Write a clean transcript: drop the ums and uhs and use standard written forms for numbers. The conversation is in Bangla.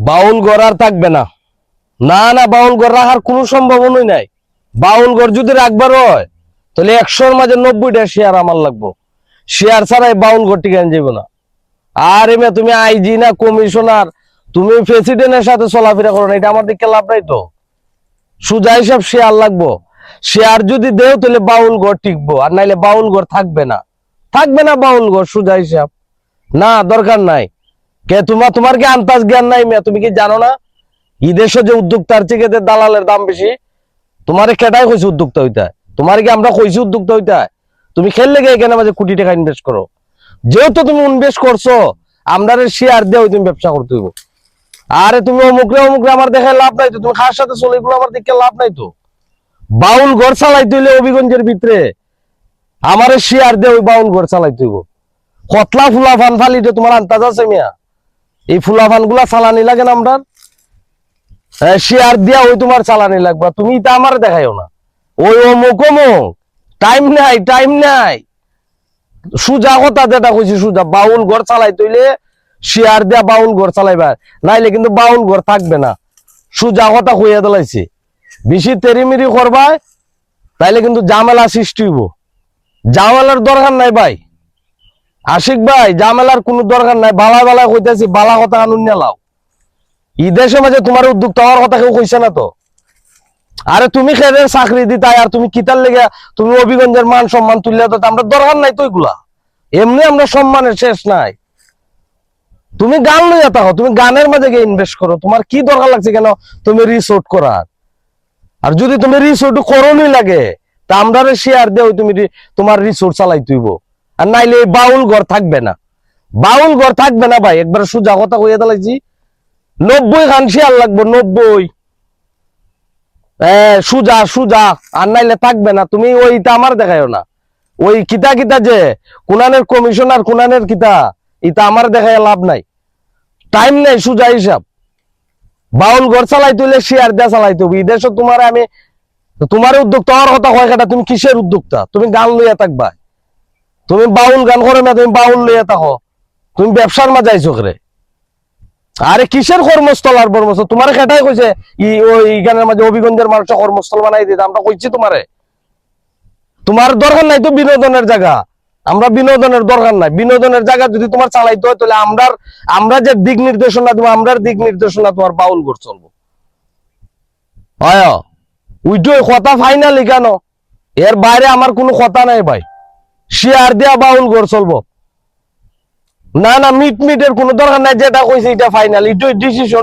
বাউল ঘর আর থাকবে না। না না, বাউল ঘর রাখার কোনো সম্ভাবনাই নাই। বাউল ঘর যদি রাখবার হয় তাহলে 100-র মাঝে 90টা শেয়ার আমার লাগবো। শেয়ার ছাড়াই বাউল ঘর টিকান যাইব না। আর এমে তুমি আইজি না কমিশনার, তুমি প্রেসিডেন্টের সাথে চলাফেরা করো না, এটা আমার দিকে লাভ নাই তো। সুজা হিসাব শেয়ার লাগবো। শেয়ার যদি দেও তাহলে বাউল ঘর টিকবো, আর নাইলে বাউল ঘর থাকবে না। থাকবে না বাউল ঘর, সুজা হিসাব। না, দরকার নাই। কে তোমার কি আন্তাজ জ্ঞান নাই মেয়ে? তুমি কি জানো না এই দেশে যে উদ্যোক্তার থেকে দালালের দাম বেশি? তোমারে কেটাই কইছে উদ্যোক্তা হইতে? তোমার কি আমরা কইছি উদ্যোক্তা হইতে? তুমি খেললে গিয়ে এখানে মাঝে কোটি টাকা ইনভেস্ট করো। যেহেতু তুমি ইনভেস্ট করছো, আমরা শেয়ার দিয়ে তুমি ব্যবসা করতে হইব। আরে তুমি অমুকরে আমার দেখে লাভ নাই তো, তুমি খার সাথে চলে এগুলো আমার দেখে লাভ নাই তো। বাউল ঘর চালাইতে হইলে অভিগঞ্জের ভিতরে আমার শেয়ার দিয়ে ওই বাউল ঘর চালাইতে হইব। কতলা ফুলা ফান ফালিতে তোমার আন্তাজ আছে মিয়া? এই ফুলা ফান গুলা চালানি লাগে না আমরা, শেয়ার দিয়া ওই তোমার চালানি লাগবে। তুমি তা আমার দেখাইও না ওই অমুক অমুক। টাইম নাই, টাইম নাই। সুজা কথা যেটা কইছি সুজা, বাউল ঘর চালাই তৈলে শেয়ার দিয়া বাউল ঘর চালাইবার, নাইলে কিন্তু বাউল ঘর থাকবে না। সুজা কথা কইয়া দিলাইছি। বেশি তেরিমিরি করবা তাইলে কিন্তু ঝামেলা সৃষ্টি হইব। ঝামেলার দরকার নাই ভাই, আশিক ভাই, ঝামেলার কোনো দরকার নাই। বালা বালা কইতেছি, বালা কথা কানুন নেলাও। এই দেশের মাঝে তোমার উদ্যোক্তা হওয়ার কথা কেউ কইছে না তো। আরে তুমি খেলে চাকরি দিতাই আর তুমি কিতার লেগে তুমি অভিগঞ্জের মান সম্মান তুললে তো আমরা দরকার নাই তো এগুলা। এমনি আমরা সম্মানের শেষ নাই। তুমি গান লইয়া থাকো, তুমি গানের মাঝে গিয়ে ইনভেস্ট করো। তোমার কি দরকার লাগছে কেন তুমি রিসোর্ট করার? আর যদি তুমি রিসোর্ট করোনি লাগে তা আমরা শেয়ার দেও, তুমি তোমার রিসোর্ট চালাই তুইব। আর নাইলে বাউল ঘর থাকবে না। বাউল ঘর থাকবে না ভাই, একবার সুজা কথা কইয়া দিলাইছি। 90 খান শেয়ার লাগবো, 90। সুজা সুজা, আর নাইলে থাকবে না। তুমি ওইটা আমার দেখাইও না। ওই কিতা কিতা যে কোনানের কমিশনার কোনানের কিতা, এটা আমার দেখায় লাভ নাই। টাইম নেই, সুজা হিসাব। বাউল ঘর চালাই তুইলে শেয়ার দেয়া চালাই তুই দেশ। তোমার আমি তোমার উদ্যোক্তা হওয়ার কথা কয় কেটা? তুমি কিসের উদ্যোক্তা? তুমি গান লইয়া থাকবা? তুমি বাউল গান করে না, তুমি বাউল লইয়া থাকো। তুমি ব্যবসার মাঝে আইছো করে। আরে কিসের কর্মস্থল আর বর্মস্থল? তোমার খেটাই কইছে ওই গানের মাঝে অভিগঞ্জের মানুষ কর্মস্থল বানাই দিতে, আমরা কইছি তোমারে। তোমার দরকার নাই তো বিনোদনের জায়গা। আমরা বিনোদনের দরকার নাই। বিনোদনের জায়গা যদি তোমার চালাইতে হয় তাহলে আমরা যে দিক নির্দেশনা দেবো, আমরার দিক নির্দেশনা তোমার বাউল ঘর চলবো। ওইটাই কথা ফাইনালি কেন? এর বাইরে আমার কোনো কথা নাই ভাই। শেয়ার দেয়া বাউল ঘর চলবো। না না, মিটের কোনো দরকার নাই। যেটা কইছে এটা ফাইনাল, এটাই ডিসিশন।